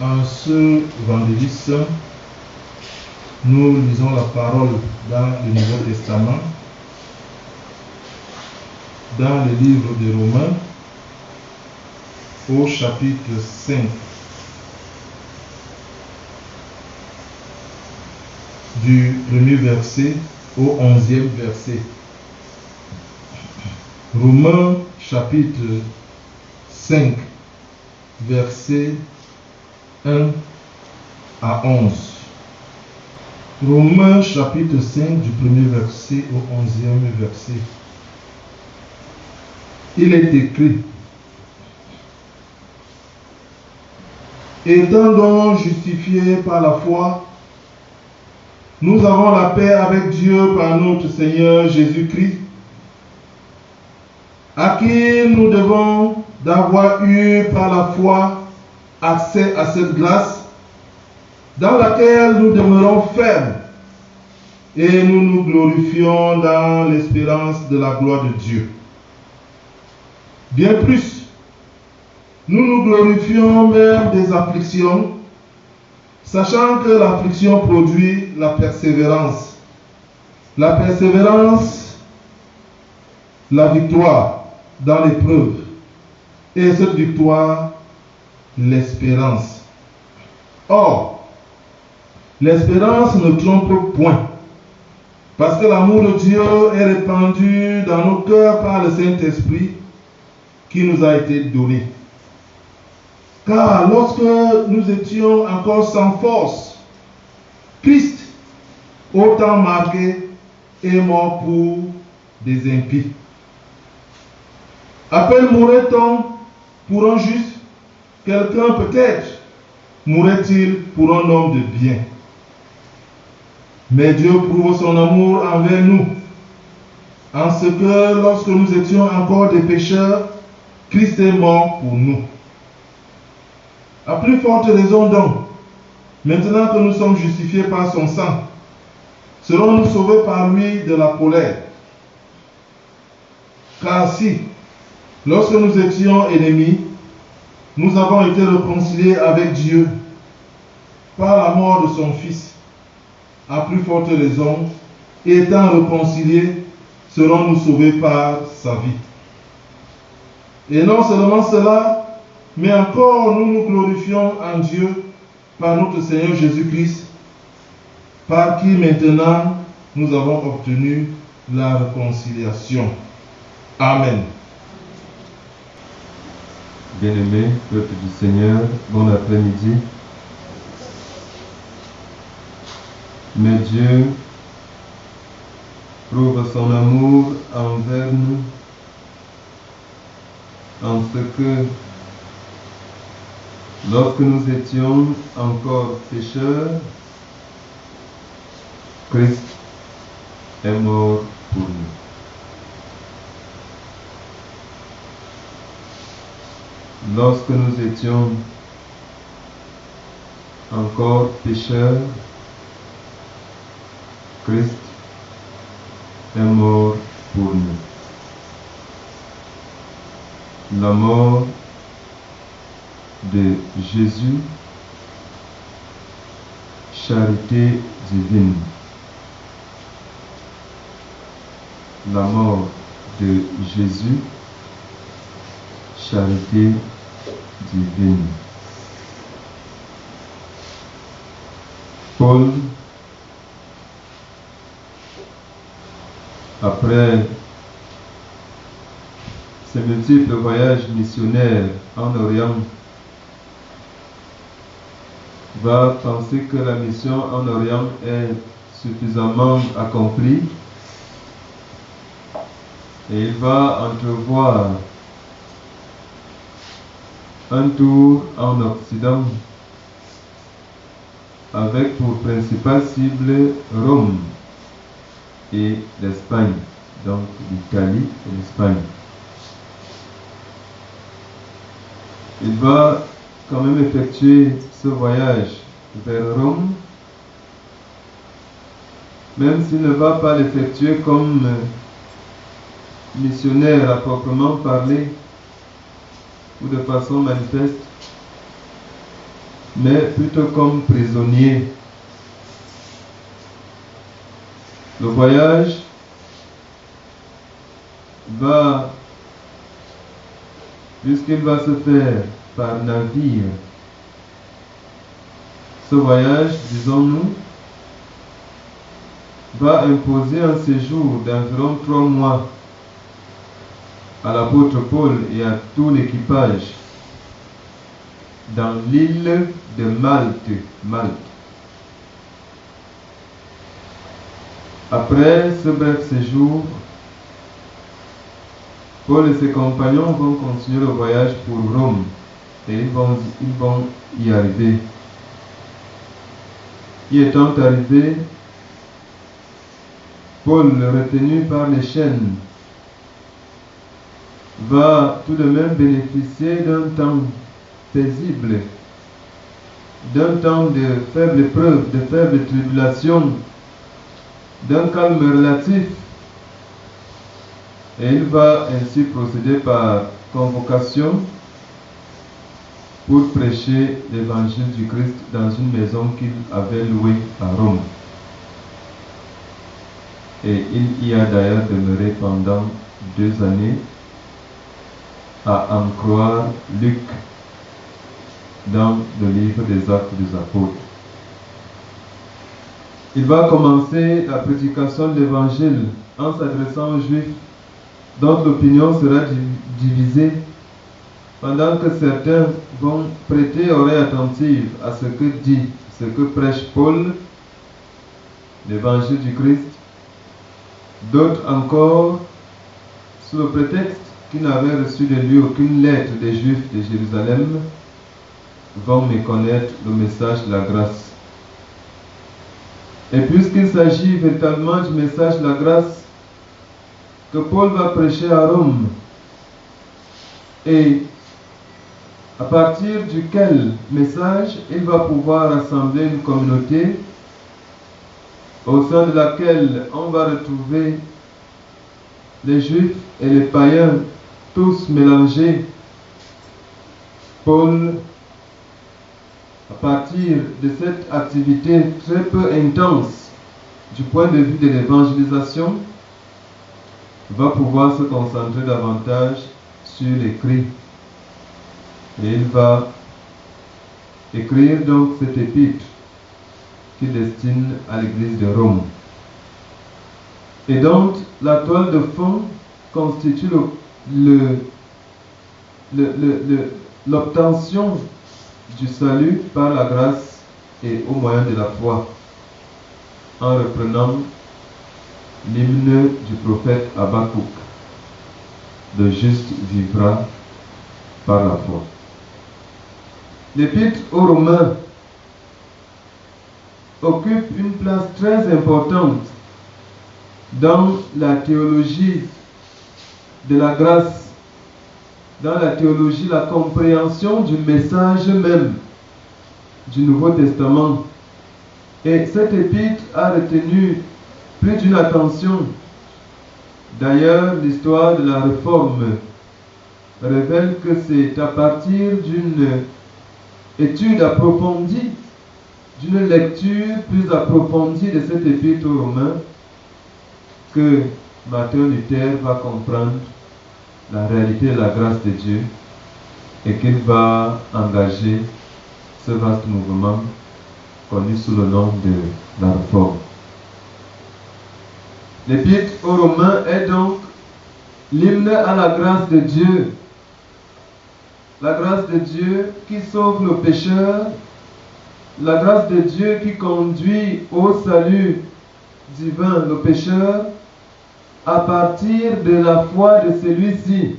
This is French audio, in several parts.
En ce vendredi saint, nous lisons la parole dans le Nouveau Testament, dans le livre de Romains, au chapitre 5, du premier verset au 11e verset. Romains chapitre 5, verset 1 à 11. Romains chapitre 5 du premier verset au 11e verset. Il est écrit: étant donc justifiés par la foi, nous avons la paix avec Dieu par notre Seigneur Jésus-Christ, à qui nous devons d'avoir eu par la foi accès à cette grâce dans laquelle nous demeurons fermes et nous nous glorifions dans l'espérance de la gloire de Dieu. Bien plus, nous nous glorifions même des afflictions, sachant que l'affliction produit la persévérance, la victoire dans l'épreuve, et cette victoire, l'espérance. Or, l'espérance ne trompe point, parce que l'amour de Dieu est répandu dans nos cœurs par le Saint-Esprit qui nous a été donné. Car lorsque nous étions encore sans force, Christ, au temps marqué, est mort pour des impies. À peine mourrait-on pour un juste, quelqu'un peut-être mourrait-il pour un homme de bien. Mais Dieu prouve son amour envers nous, en ce que lorsque nous étions encore des pécheurs, Christ est mort pour nous. À plus forte raison donc, maintenant que nous sommes justifiés par son sang, serons-nous sauvés par lui de la colère. Car si, lorsque nous étions ennemis, nous avons été réconciliés avec Dieu par la mort de son Fils, à plus forte raison, étant réconciliés, serons-nous sauvés par sa vie. Et non seulement cela, mais encore nous nous glorifions en Dieu par notre Seigneur Jésus-Christ, par qui maintenant nous avons obtenu la réconciliation. Amen. Bien-aimés, peuple du Seigneur, bon après-midi. Mais Dieu prouve son amour envers nous en ce que, lorsque nous étions encore pécheurs, Christ est mort pour nous. Lorsque nous étions encore pécheurs, Christ est mort pour nous. La mort de Jésus, charité divine. La mort de Jésus, charité divine. Paul, après ses multiples voyages missionnaires en Orient, va penser que la mission en Orient est suffisamment accomplie et il va entrevoir un tour en Occident avec pour principale cible Rome et l'Espagne, donc l'Italie et l'Espagne. Il va quand même effectuer ce voyage vers Rome, même s'il ne va pas l'effectuer comme missionnaire à proprement parler ou de façon manifeste, mais plutôt comme prisonniers. Le voyage va, puisqu'il va se faire par navire, ce voyage, disons-nous, va imposer un séjour d'environ 3 mois à l'apôtre Paul et à tout l'équipage dans l'île de Malte. Après ce bref séjour, Paul et ses compagnons vont continuer le voyage pour Rome et ils vont y arriver. Y étant arrivé, Paul, retenu par les chaînes, va tout de même bénéficier d'un temps paisible, d'un temps de faible épreuve, de faible tribulation, d'un calme relatif. Et il va ainsi procéder par convocation pour prêcher l'évangile du Christ dans une maison qu'il avait louée à Rome. Et il y a d'ailleurs demeuré pendant 2 années, à en croire Luc dans le livre des Actes des Apôtres. Il va commencer la prédication de l'évangile en s'adressant aux Juifs dont l'opinion sera divisée, pendant que certains vont prêter oreille attentive à ce que prêche Paul, l'évangile du Christ. D'autres encore, sous le prétexte qu'ils n'avaient reçu de lui aucune lettre des Juifs de Jérusalem, vont méconnaître le message de la grâce. Et puisqu'il s'agit véritablement du message de la grâce que Paul va prêcher à Rome, et à partir duquel message il va pouvoir rassembler une communauté au sein de laquelle on va retrouver les Juifs et les païens tous mélangés, Paul, à partir de cette activité très peu intense du point de vue de l'évangélisation, va pouvoir se concentrer davantage sur l'écrit. Et il va écrire donc cette épître qu'il destine à l'église de Rome. Et donc, la toile de fond constitue l'obtention du salut par la grâce et au moyen de la foi, en reprenant l'hymne du prophète Habakkuk, le juste vivra par la foi. L'épître aux Romains occupe une place très importante dans la théologie de la grâce, dans la théologie, la compréhension du message même du Nouveau Testament. Et cette épître a retenu plus d'une attention. D'ailleurs, l'histoire de la Réforme révèle que c'est à partir d'une étude approfondie, d'une lecture plus approfondie de cette épître aux Romains, que Martin Luther va comprendre la réalité de la grâce de Dieu et qu'il va engager ce vaste mouvement connu sous le nom de la Réforme. L'épître aux Romains est donc l'hymne à la grâce de Dieu. La grâce de Dieu qui sauve le pécheur, la grâce de Dieu qui conduit au salut divin le pécheur à partir de la foi de celui-ci.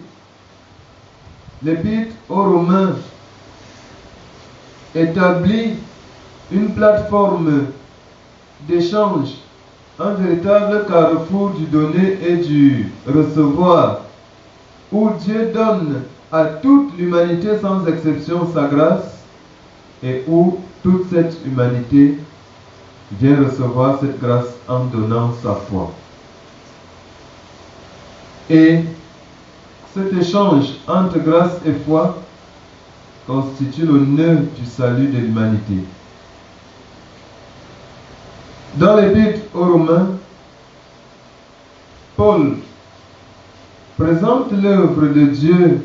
L'épître aux Romains établit une plateforme d'échange, un véritable carrefour du donner et du recevoir, où Dieu donne à toute l'humanité sans exception sa grâce et où toute cette humanité vient recevoir cette grâce en donnant sa foi. Et cet échange entre grâce et foi constitue le nœud du salut de l'humanité. Dans l'Épître aux Romains, Paul présente l'œuvre de Dieu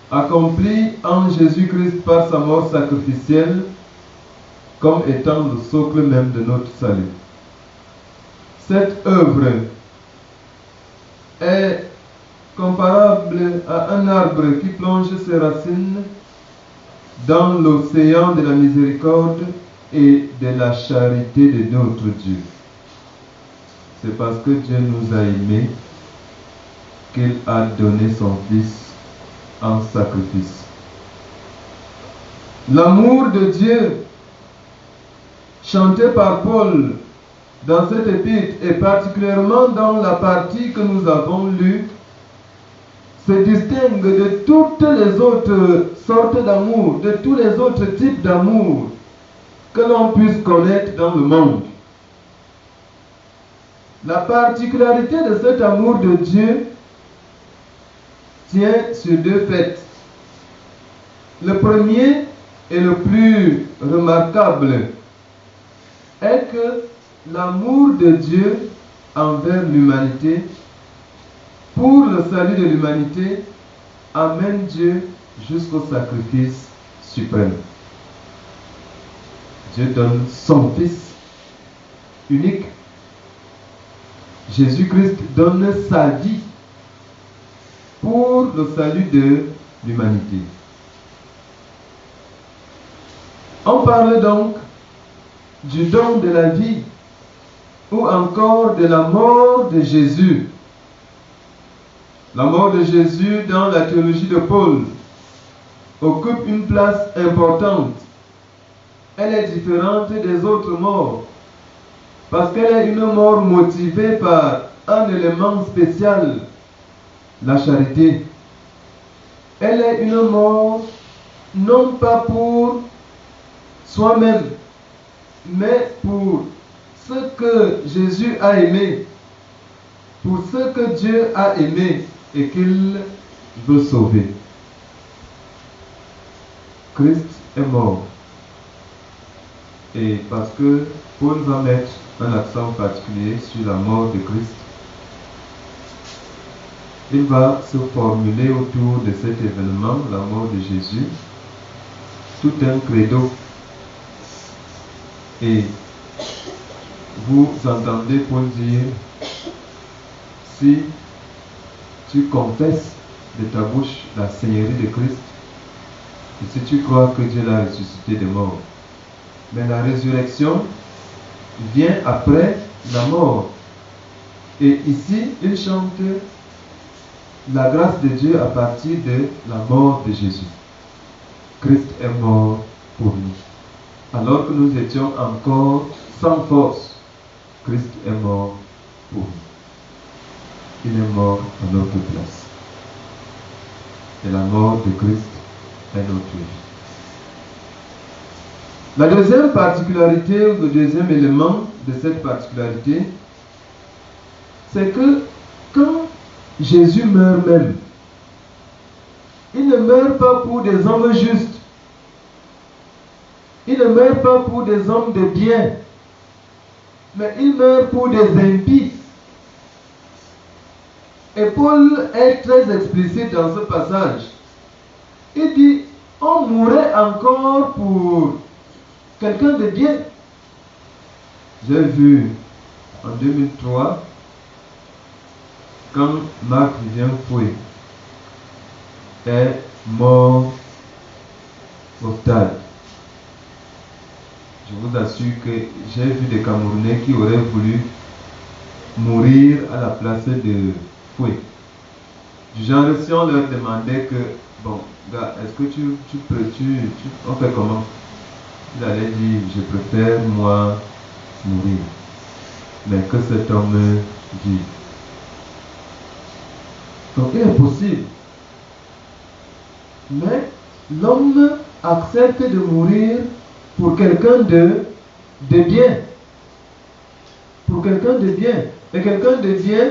accomplie en Jésus-Christ par sa mort sacrificielle comme étant le socle même de notre salut. Cette œuvre est comparable à un arbre qui plonge ses racines dans l'océan de la miséricorde et de la charité de notre Dieu. C'est parce que Dieu nous a aimés qu'il a donné son Fils en sacrifice. L'amour de Dieu, chanté par Paul dans cette épître et particulièrement dans la partie que nous avons lue, se distingue de toutes les autres sortes d'amour, de tous les autres types d'amour que l'on puisse connaître dans le monde. La particularité de cet amour de Dieu tient sur deux faits. Le premier et le plus remarquable est que l'amour de Dieu envers l'humanité, pour le salut de l'humanité, amène Dieu jusqu'au sacrifice suprême. Dieu donne son Fils unique. Jésus-Christ donne sa vie pour le salut de l'humanité. On parle donc du don de la vie ou encore de la mort de Jésus. La mort de Jésus dans la théologie de Paul occupe une place importante. Elle est différente des autres morts parce qu'elle est une mort motivée par un élément spécial, la charité. Elle est une mort non pas pour soi-même, mais pour ce que Jésus a aimé, pour ce que Dieu a aimé et qu'il veut sauver. Christ est mort. Et parce que Paul va mettre un accent particulier sur la mort de Christ, il va se formuler autour de cet événement, la mort de Jésus, tout un credo. Et vous entendez Paul dire, si tu confesses de ta bouche la Seigneurie de Christ, et si tu crois que Dieu l'a ressuscité des morts, mais la résurrection vient après la mort. Et ici, il chante la grâce de Dieu à partir de la mort de Jésus. Christ est mort pour nous. Alors que nous étions encore sans force, Christ est mort pour nous. Il est mort à notre place. Et la mort de Christ est notre vie. La deuxième particularité, ou le deuxième élément de cette particularité, c'est que quand Jésus meurt même, il ne meurt pas pour des hommes justes. Il ne meurt pas pour des hommes de bien, mais il meurt pour des impies. Et Paul est très explicite dans ce passage. Il dit, on mourrait encore pour quelqu'un de bien. J'ai vu en 2003, quand Marc-Vivien Foué est mort au stade. Je vous assure que j'ai vu des Camerounais qui auraient voulu mourir à la place de Foué. Du genre, si on leur demandait que, bon, gars, est-ce que on fait comment? Il allait dire, je préfère moi mourir, mais que cet homme vive. Donc il est possible. Mais l'homme accepte de mourir pour quelqu'un de bien. Pour quelqu'un de bien. Et quelqu'un de bien,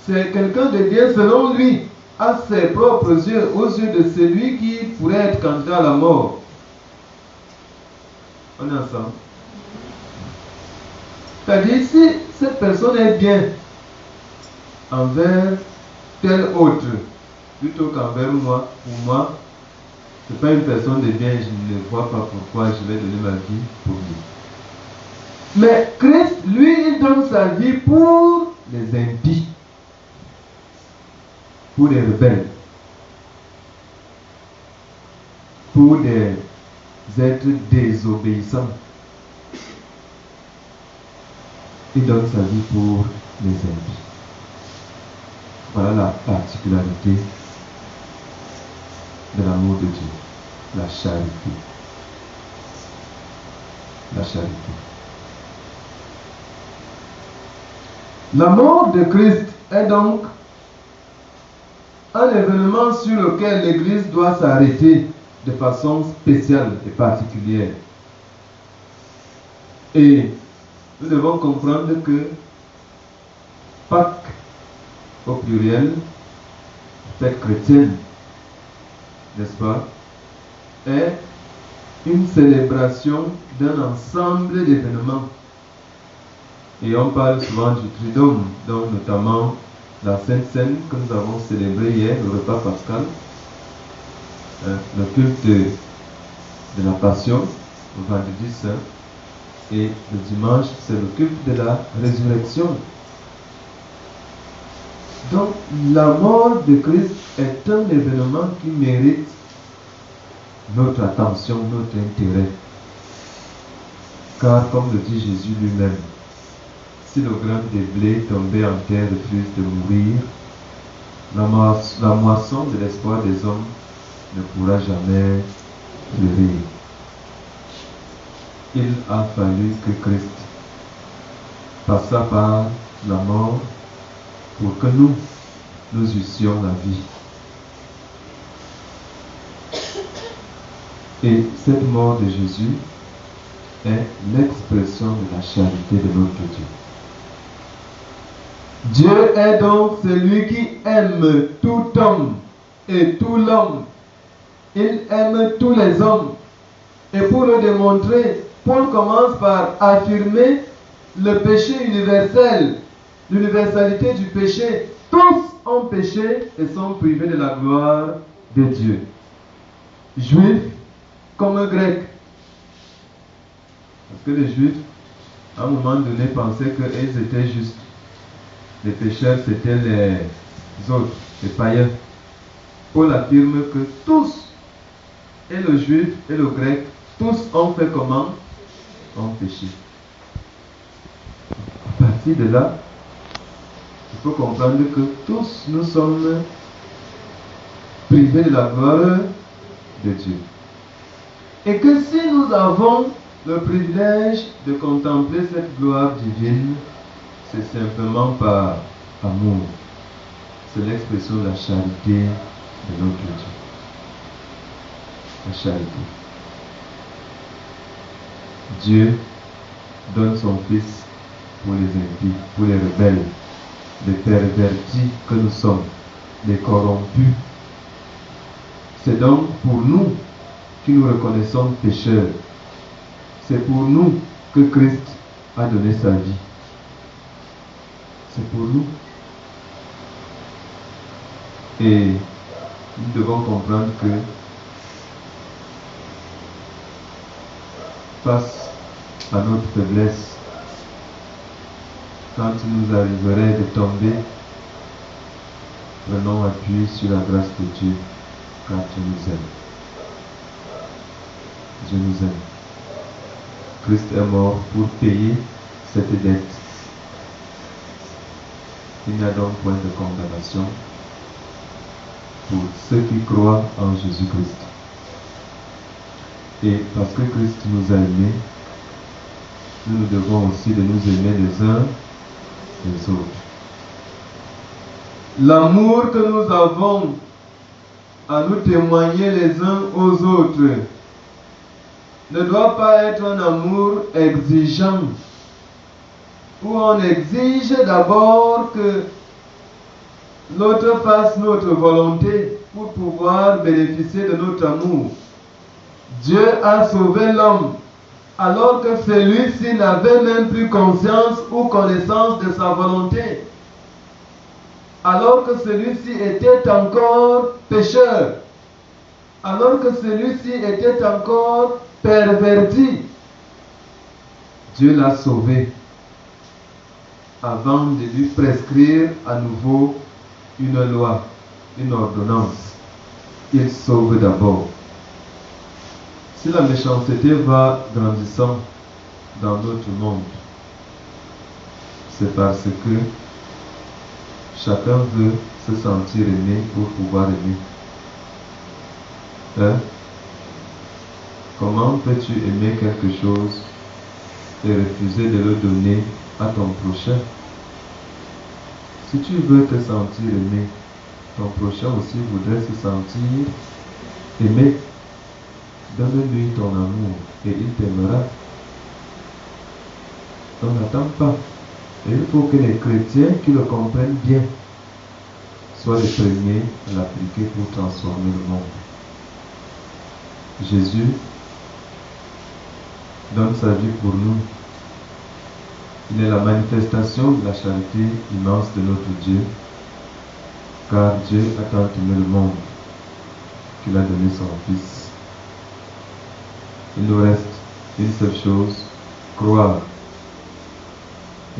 c'est quelqu'un de bien selon lui. à ses propres yeux, aux yeux de celui qui pourrait être candidat à la mort. On est ensemble. C'est-à-dire, si cette personne est bien envers tel autre, plutôt qu'envers moi, pour moi, ce n'est pas une personne de bien, je ne vois pas pourquoi je vais donner ma vie pour lui. Mais Christ, lui, il donne sa vie pour les impies, pour les rebelles, pour des êtres désobéissants. Il donne sa vie pour les impies. Voilà la particularité de l'amour de Dieu, la charité. La charité. La mort de Christ est donc un événement sur lequel l'Église doit s'arrêter de façon spéciale et particulière. Et nous devons comprendre que Pâques, au pluriel, fête chrétienne, n'est-ce pas, est une célébration d'un ensemble d'événements. Et on parle souvent du Triduum, donc notamment la Sainte Seine que nous avons célébrée hier, le repas pascal, le culte de la Passion, le vendredi saint, et le dimanche, c'est le culte de la résurrection. Donc, la mort de Christ est un événement qui mérite notre attention, notre intérêt. Car, comme le dit Jésus lui-même, si le grain de blé tombé en terre refuse de mourir, la moisson de l'espoir des hommes ne pourra jamais fleurir. Il a fallu que Christ passât par la mort pour que nous eussions la vie. Et cette mort de Jésus est l'expression de la charité de notre Dieu. Dieu est donc celui qui aime tout homme et tout l'homme. Il aime tous les hommes. Et pour le démontrer, Paul commence par affirmer le péché universel, l'universalité du péché. Tous ont péché et sont privés de la gloire de Dieu. Juifs comme Grecs. Parce que les Juifs, à un moment donné, pensaient qu'ils étaient justes. Les pécheurs, c'était les autres, les païens. Paul affirme que tous, et le Juif et le Grec, tous ont fait comment? Ont péché. À partir de là, il faut comprendre que tous nous sommes privés de la gloire de Dieu. Et que si nous avons le privilège de contempler cette gloire divine, c'est simplement par amour. C'est l'expression de la charité de notre Dieu. La charité. Dieu donne son Fils pour les impies, pour les rebelles, les pervertis que nous sommes, les corrompus. C'est donc pour nous qui nous reconnaissons pécheurs. C'est pour nous que Christ a donné sa vie. C'est pour nous. Et nous devons comprendre que face à notre faiblesse, quand il nous arriverait de tomber, prenons appui sur la grâce de Dieu, car Dieu nous aime. Dieu nous aime. Christ est mort pour payer cette dette. Il n'y a donc point de condamnation pour ceux qui croient en Jésus-Christ. Et parce que Christ nous a aimés, nous devons aussi de nous aimer les uns les autres. L'amour que nous avons à nous témoigner les uns aux autres ne doit pas être un amour exigeant, où on exige d'abord que l'autre fasse notre volonté pour pouvoir bénéficier de notre amour. Dieu a sauvé l'homme alors que celui-ci n'avait même plus conscience ou connaissance de sa volonté. Alors que celui-ci était encore pécheur. Alors que celui-ci était encore perverti. Dieu l'a sauvé avant de lui prescrire à nouveau une loi, une ordonnance. Il sauve d'abord. Si la méchanceté va grandissant dans notre monde, c'est parce que chacun veut se sentir aimé pour pouvoir aimer. Comment peux-tu aimer quelque chose et refuser de le donner à ton prochain? Si tu veux te sentir aimé, ton prochain aussi voudrait se sentir aimé. Donne-lui ton amour et il t'aimera. On n'attend pas. Et il faut que les chrétiens qui le comprennent bien soient les premiers à l'appliquer pour transformer le monde. Jésus donne sa vie pour nous. Il est la manifestation de la charité immense de notre Dieu, car Dieu a tant aimé le monde qu'il a donné son Fils. Il nous reste une seule chose, croire.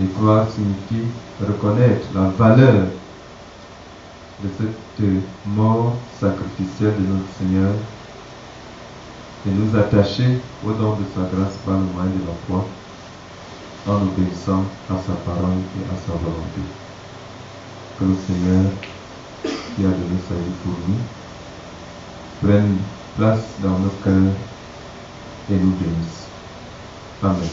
Et croire signifie reconnaître la valeur de cette mort sacrificielle de notre Seigneur et nous attacher au don de sa grâce par le moyen de la foi en obéissant à sa parole et à sa volonté. Que le Seigneur qui a donné sa vie pour nous prenne place dans nos cœurs et nous bénisse. Amen.